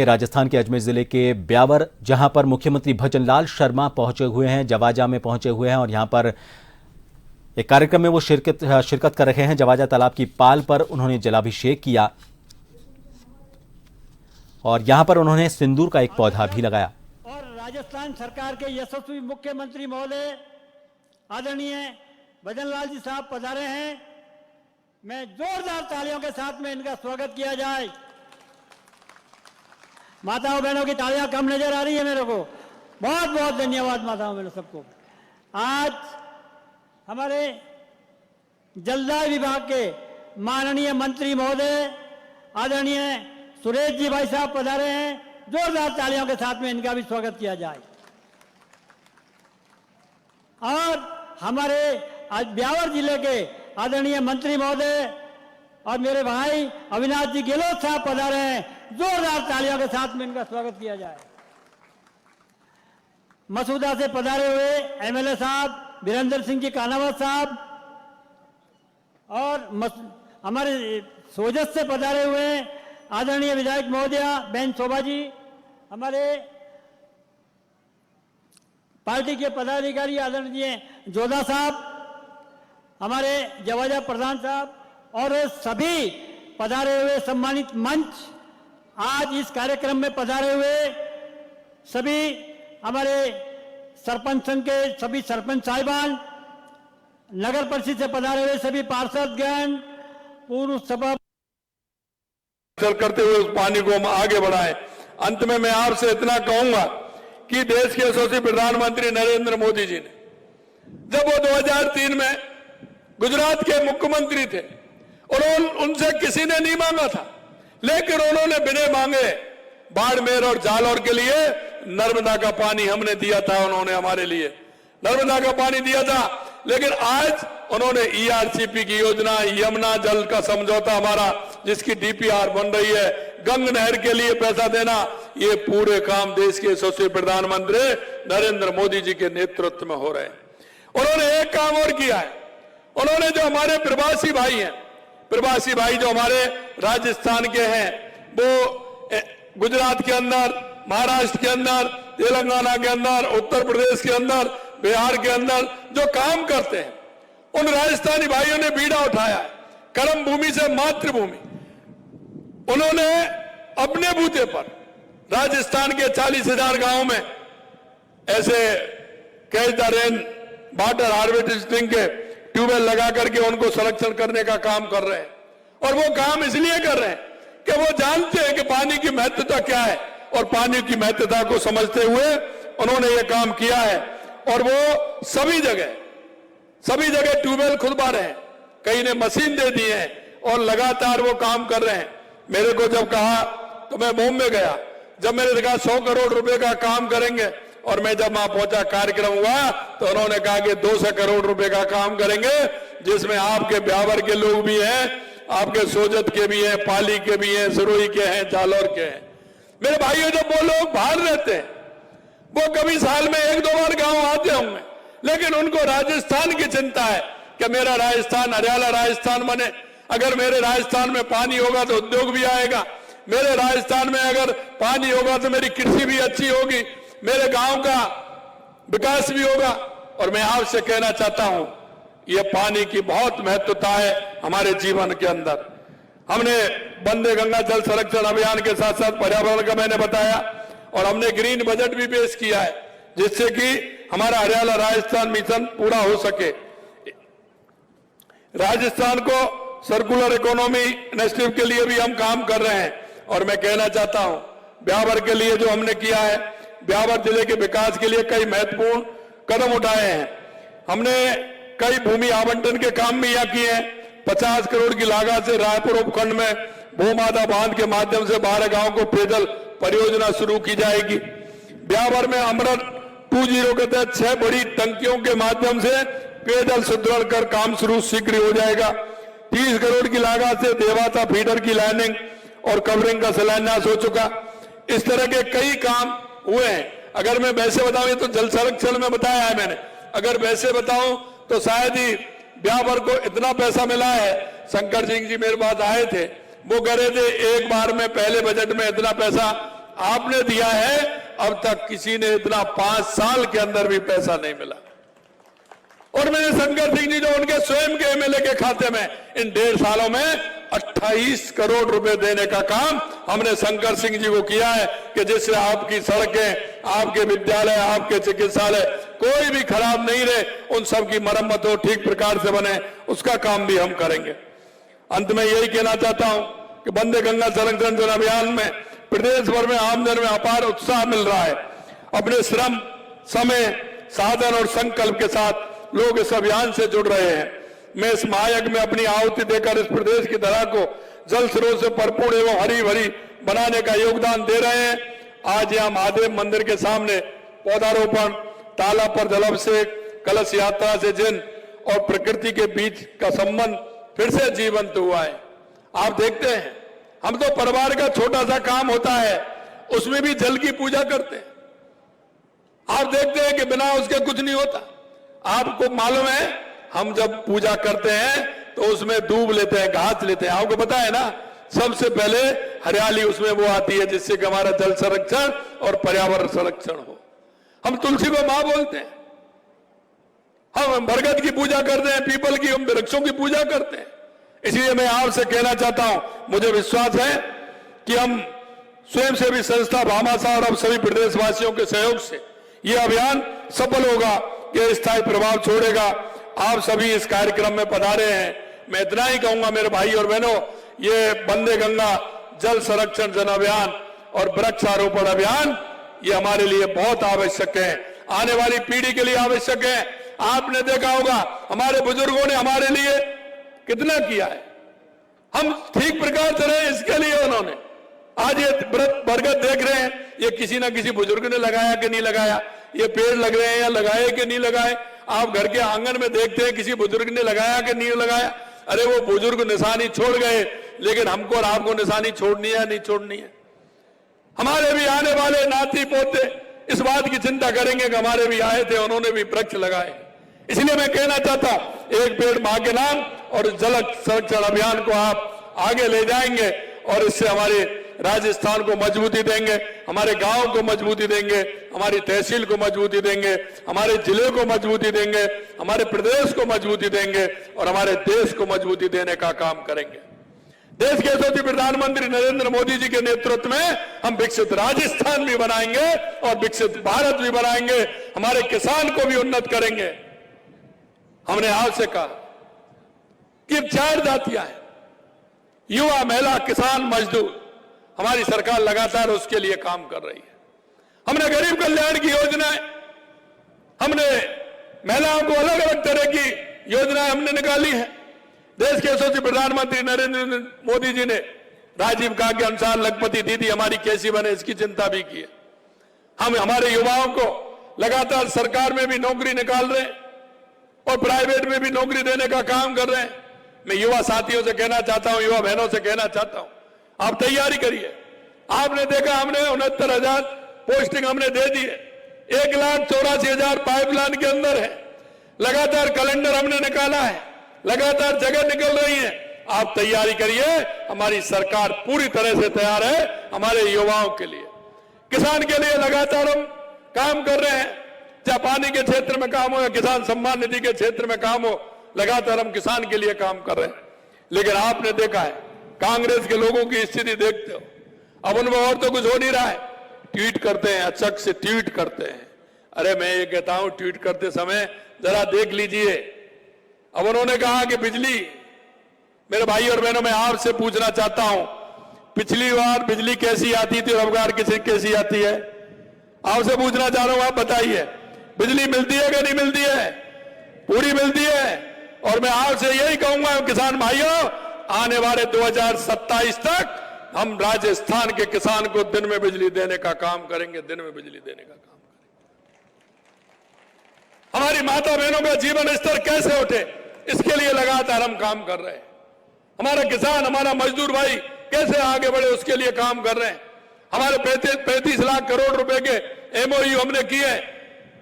राजस्थान के अजमेर जिले के ब्यावर, जहां पर मुख्यमंत्री भजनलाल शर्मा पहुंचे हुए हैं, जवाजा में पहुंचे हुए हैं और यहां पर एक कार्यक्रम में वो शिरकत कर रहे हैं। जवाजा तालाब की पाल पर उन्होंने जलाभिषेक किया और यहां पर उन्होंने सिंदूर का एक पौधा भी लगाया। और राजस्थान सरकार के यशस्वी मुख्यमंत्री महोदय आदरणीय भजनलाल जी साहब पधारे हैं। मैं जोरदार तालियों के साथ में इनका स्वागत किया जाए। माताओं बहनों की तालियां कम नजर आ रही है मेरे को। बहुत बहुत धन्यवाद माताओं बहनों सबको। आज हमारे जलदाय विभाग के माननीय मंत्री महोदय आदरणीय सुरेश जी भाई साहब पधारे हैं। जोरदार तालियों के साथ में इनका भी स्वागत किया जाए। और हमारे आज ब्यावर जिले के आदरणीय मंत्री महोदय और मेरे भाई अविनाश जी गहलोत साहब पधारे हैं। जोरदार तालियों के साथ में इनका स्वागत किया जाए। मसूदा से पधारे हुए एमएलए साहब वीरेंद्र सिंह जी कानावत साहब और हमारे सोजत से पधारे हुए आदरणीय विधायक महोदया बहन शोभा जी, हमारे पार्टी के पदाधिकारी आदरणीय जोधा साहब, हमारे जवाजा प्रधान साहब और सभी पधारे हुए सम्मानित मंच, आज इस कार्यक्रम में पधारे हुए सभी हमारे सरपंच संघ के सभी सरपंच साहिबान, नगर परिषद से पधारे हुए सभी पार्षदगण, पूर्व सभा करते हुए उस पानी को हम आगे बढ़ाएं। अंत में मैं आपसे इतना कहूंगा कि देश के यशस्वी प्रधानमंत्री नरेंद्र मोदी जी ने जब वो 2003 में गुजरात के मुख्यमंत्री थे और उनसे किसी ने नहीं मांगा था, लेकिन उन्होंने बिना मांगे बाड़मेर और जालौर के लिए नर्मदा का पानी हमने दिया था। उन्होंने हमारे लिए नर्मदा का पानी दिया था। लेकिन आज उन्होंने ईआरसीपी की योजना, यमुना जल का समझौता हमारा जिसकी डीपीआर बन रही है, गंग नहर के लिए पैसा देना, ये पूरे काम देश के यशस्वी प्रधानमंत्री नरेंद्र मोदी जी के नेतृत्व में हो रहे हैं। उन्होंने एक काम और किया है। उन्होंने जो हमारे प्रवासी भाई हैं, प्रवासी भाई जो हमारे राजस्थान के हैं, वो गुजरात के अंदर, महाराष्ट्र के अंदर, तेलंगाना के अंदर, उत्तर प्रदेश के अंदर, बिहार के अंदर जो काम करते हैं, उन राजस्थानी भाइयों ने बीड़ा उठाया है। कर्म भूमि से मातृभूमि, उन्होंने अपने बूते पर राजस्थान के 40,000 गांव में ऐसे catch the rain water harvesting के ट्यूबवेल लगा करके उनको संरक्षण करने का काम कर रहे हैं। और वो काम इसलिए कर रहे हैं कि वो जानते हैं कि पानी की महत्वता क्या है, और पानी की महत्वता को समझते हुए उन्होंने ये काम किया है। और वो सभी जगह ट्यूबवेल खुदवा रहे हैं, कई ने मशीन दे दी है और लगातार वो काम कर रहे हैं। मेरे को जब कहा तो मैं बॉम्बे गया, जब मैंने कहा 100 करोड़ रुपए का काम करेंगे, और मैं जब वहां पहुंचा कार्यक्रम हुआ तो उन्होंने कहा कि 200 करोड़ रुपए का काम करेंगे, जिसमें आपके ब्यावर के लोग भी हैं, आपके सोजत के भी हैं, पाली के भी हैं, सिरोही के हैं, जालौर के हैं। मेरे भाइयों, जब वो लोग बाहर रहते हैं, वो कभी साल में 1-2 बार गांव आते होंगे, लेकिन उनको राजस्थान की चिंता है कि मेरा राजस्थान हरियाला राजस्थान बने। अगर मेरे राजस्थान में पानी होगा तो उद्योग भी आएगा, मेरे राजस्थान में अगर पानी होगा तो मेरी कृषि भी अच्छी होगी, मेरे गांव का विकास भी होगा। और मैं आपसे कहना चाहता हूं, यह पानी की बहुत महत्वता है हमारे जीवन के अंदर। हमने वंदे गंगा जल संरक्षण अभियान के साथ साथ पर्यावरण का मैंने बताया, और हमने ग्रीन बजट भी पेश किया है, जिससे कि हमारा हरियाला राजस्थान मिशन पूरा हो सके। राजस्थान को सर्कुलर इकोनॉमी इनिशिएटिव के लिए भी हम काम कर रहे हैं। और मैं कहना चाहता हूं, ब्यावर के लिए जो हमने किया है, ब्यावर जिले के विकास के लिए कई महत्वपूर्ण कदम उठाए हैं। हमने कई भूमि आवंटन के काम भी यहाँ किए हैं। 50 करोड़ की लागत से रायपुर उपखंड में भूमाता बांध के माध्यम से 12 गांव को पेयजल परियोजना शुरू की जाएगी। ब्यावर में अमृत 2.0 के तहत 6 बड़ी टंकियों के माध्यम से पेयजल सुदृढ़ कर काम शुरू शीघ्र हो जाएगा। 30 करोड़ की लागत से देवाता फीडर की लाइनिंग और कवरिंग का शिलान्यास हो चुका। इस तरह के कई काम हुए हैं। अगर मैं वैसे बताऊं, ये तो जल संरक्षण में बताया है मैंने, अगर वैसे बताऊं तो शायद ही ब्यावर को इतना पैसा मिला है। शंकर सिंह जी मेरे पास आए थे, वो कह रहे थे एक बार में पहले बजट में इतना पैसा आपने दिया है। अब तक किसी ने इतना 5 साल के अंदर भी पैसा नहीं मिला। और मैंने शंकर सिंह जी जो उनके स्वयं के एमएलए के खाते में इन 1.5 सालों में 28 करोड़ रुपए देने का काम हमने शंकर सिंह जी को किया है कि जिससे आपकी सड़कें, आपके विद्यालय, आपके चिकित्सालय कोई भी खराब नहीं रहे, उन सब की मरम्मत हो, ठीक प्रकार से बने, उसका काम भी हम करेंगे। अंत में यही कहना चाहता हूं कि वंदे गंगा संरक्षण जन अभियान में प्रदेश भर में आमजन में अपार उत्साह मिल रहा है। अपने श्रम, समय, साधन और संकल्प के साथ लोग इस अभियान से जुड़ रहे हैं। मैं इस महायज्ञ में अपनी आहुति देकर इस प्रदेश की धरा को जल स्रोत से भरपूर एवं हरी भरी बनाने का योगदान दे रहे हैं। आज यहाँ महादेव मंदिर के सामने पौधारोपण, तालाब पर जलाभिषेक, कलश यात्रा से जन और प्रकृति के बीच का संबंध फिर से जीवंत हुआ है। आप देखते हैं, हम तो परिवार का छोटा सा काम होता है उसमें भी जल की पूजा करते हैं। आप देखते हैं कि बिना उसके कुछ नहीं होता। आपको मालूम है, हम जब पूजा करते हैं तो उसमें दूब लेते हैं, घास लेते हैं। आपको पता है ना, सबसे पहले हरियाली उसमें वो आती है जिससे कि हमारा जल संरक्षण और पर्यावरण संरक्षण हो। हम तुलसी को मां बोलते हैं, हम बरगद की पूजा करते हैं, पीपल की, हम वृक्षों की पूजा करते हैं। इसलिए मैं आपसे कहना चाहता हूं, मुझे विश्वास है कि हम स्वयंसेवी संस्था भामाशाह और अब सभी प्रदेशवासियों के सहयोग से यह अभियान सफल होगा, यह स्थायी प्रभाव छोड़ेगा। आप सभी इस कार्यक्रम में पधारे हैं। मैं इतना ही कहूंगा मेरे भाई और बहनों, ये वंदे गंगा जल संरक्षण जन अभियान और वृक्षारोपण अभियान ये हमारे लिए बहुत आवश्यक है, आने वाली पीढ़ी के लिए आवश्यक है। आपने देखा होगा हमारे बुजुर्गों ने हमारे लिए कितना किया है, हम ठीक प्रकार से रहे इसके लिए उन्होंने। आज ये बरगद देख रहे हैं, ये किसी ना किसी बुजुर्ग ने लगाया कि नहीं लगाया, ये पेड़ लग रहे हैं या लगाए कि नहीं लगाए। आप घर के आंगन में देखते हैं किसी बुजुर्ग ने लगाया कि नहीं लगाया। अरे वो बुजुर्ग निशानी छोड़ गए, लेकिन हमको और आपको निशानी छोड़नी है नहीं छोड़नी है। हमारे भी आने वाले नाती पोते इस बात की चिंता करेंगे कि हमारे भी आए थे, उन्होंने भी वृक्ष लगाए। इसलिए मैं कहना चाहता हूं, एक पेड़ मां के नाम और जल संरक्षण अभियान को आप आगे ले जाएंगे और इससे हमारे राजस्थान को मजबूती देंगे, हमारे गांव को मजबूती देंगे, हमारी तहसील को मजबूती देंगे, हमारे जिले को मजबूती देंगे, हमारे प्रदेश को मजबूती देंगे और हमारे देश को मजबूती देने का काम करेंगे। देश के यशस्वी प्रधानमंत्री नरेंद्र मोदी जी के नेतृत्व में हम विकसित राजस्थान भी बनाएंगे और विकसित भारत भी बनाएंगे। हमारे किसान को भी उन्नत करेंगे। हमने आपसे कहा कि 4 जातियां हैं, युवा, महिला, किसान, मजदूर। हमारी सरकार लगातार उसके लिए काम कर रही है। हमने गरीब कल्याण की योजनाएं, हमने महिलाओं को अलग अलग तरह की योजनाएं हमने निकाली है। देश के यशस्वी प्रधानमंत्री नरेंद्र मोदी जी ने राजीव गांधी के अनुसार लखपति दीदी हमारी कैसी बने इसकी चिंता भी की है। हम हमारे युवाओं को लगातार सरकार में भी नौकरी निकाल रहे हैं और प्राइवेट में भी नौकरी देने का काम कर रहे हैं। मैं युवा साथियों से कहना चाहता हूं, युवा बहनों से कहना चाहता हूं, आप तैयारी करिए। आपने देखा हमने 69,000 पोस्टिंग हमने दे दी है, 1,84,000 पाइपलाइन के अंदर है। लगातार कैलेंडर हमने निकाला है, लगातार जगह निकल रही है। आप तैयारी करिए, हमारी सरकार पूरी तरह से तैयार है हमारे युवाओं के लिए। किसान के लिए लगातार हम काम कर रहे हैं, चाहे पानी के क्षेत्र में काम हो या किसान सम्मान निधि के क्षेत्र में काम हो, लगातार हम किसान के लिए काम कर रहे हैं। लेकिन आपने देखा है कांग्रेस के लोगों की स्थिति देखते हो, अब उनमें और तो कुछ हो नहीं रहा है, ट्वीट करते हैं, अचक से ट्वीट करते हैं। अरे मैं ये कहता हूं, ट्वीट करते समय जरा देख लीजिए। अब उन्होंने कहा कि बिजली, मेरे भाई और बहनों मैं आपसे पूछना चाहता हूं, पिछली बार बिजली कैसी आती थी और अब बार कैसी आती है? आपसे पूछना चाह रहा हूं, आप बताइए, बिजली मिलती है कि नहीं मिलती है? पूरी मिलती है। और मैं आपसे यही कहूंगा किसान भाइयों, आने वाले 2027 तक हम राजस्थान के किसान को दिन में बिजली देने का काम करेंगे, दिन में बिजली देने का काम करेंगे। हमारी माता बहनों का जीवन स्तर कैसे उठे, इसके लिए लगातार हम काम कर रहे हैं। हमारा किसान, हमारा मजदूर भाई कैसे आगे बढ़े, उसके लिए काम कर रहे हैं। हमारे 35 लाख करोड़ रुपए के MOU हमने किए,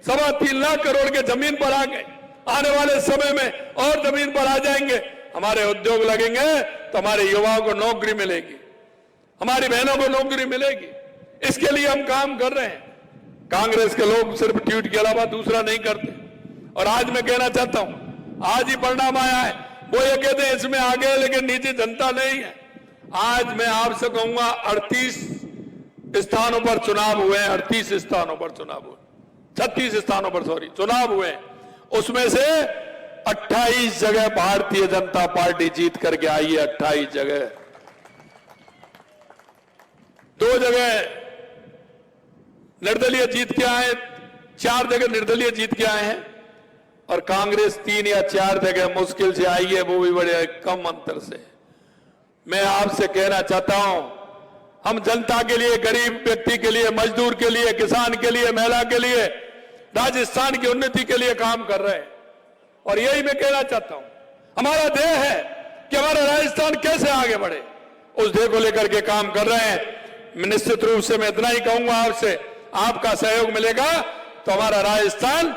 3.25 लाख करोड़ के जमीन पर आ गए। आने वाले समय में और जमीन पर आ जाएंगे। हमारे उद्योग लगेंगे तो हमारे युवाओं को नौकरी मिलेगी, हमारी बहनों को नौकरी मिलेगी। इसके लिए हम काम कर रहे हैं। कांग्रेस के लोग सिर्फ ट्वीट के अलावा दूसरा नहीं करते। और आज मैं कहना चाहता हूं, आज ही परिणाम आया है। वो ये कहते हैं इसमें आगे है लेकिन नीचे जनता नहीं है। आज मैं आपसे कहूंगा 38 स्थानों पर चुनाव हुए हैं, 38 स्थानों पर चुनाव हुए, 36 स्थानों पर चुनाव हुए हैं। उसमें से 28 जगह भारतीय जनता पार्टी जीत करके आई है। 28 जगह, 2 जगह निर्दलीय जीत के आए, 4 जगह निर्दलीय जीत के आए हैं। और कांग्रेस 3 या 4 जगह मुश्किल से आई है, वो भी बड़े कम अंतर से। मैं आपसे कहना चाहता हूं, हम जनता के लिए, गरीब व्यक्ति के लिए, मजदूर के लिए, किसान के लिए, महिला के लिए, राजस्थान की उन्नति के लिए काम कर रहे हैं। और यही मैं कहना चाहता हूं, हमारा ध्येय है कि हमारा राजस्थान कैसे आगे बढ़े, उस ध्येय को लेकर के काम कर रहे हैं। निश्चित रूप से मैं इतना ही कहूंगा, आपसे आपका सहयोग मिलेगा तो हमारा राजस्थान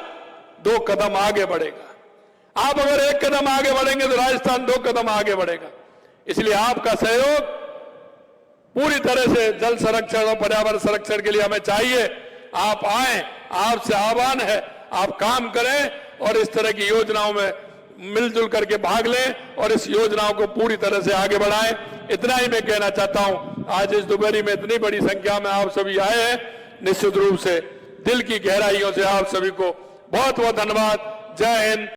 2 कदम आगे बढ़ेगा। आप अगर 1 कदम आगे बढ़ेंगे तो राजस्थान 2 कदम आगे बढ़ेगा। इसलिए आपका सहयोग पूरी तरह से जल संरक्षण और पर्यावरण संरक्षण के लिए हमें चाहिए। आप आए, आपसे आह्वान है, आप काम करें और इस तरह की योजनाओं में मिलजुल करके भाग लें और इस योजनाओं को पूरी तरह से आगे बढ़ाएं। इतना ही मैं कहना चाहता हूं। आज इस दोपहरी में इतनी बड़ी संख्या में आप सभी आए हैं, निश्चित रूप से दिल की गहराइयों से आप सभी को बहुत बहुत धन्यवाद। जय हिंद।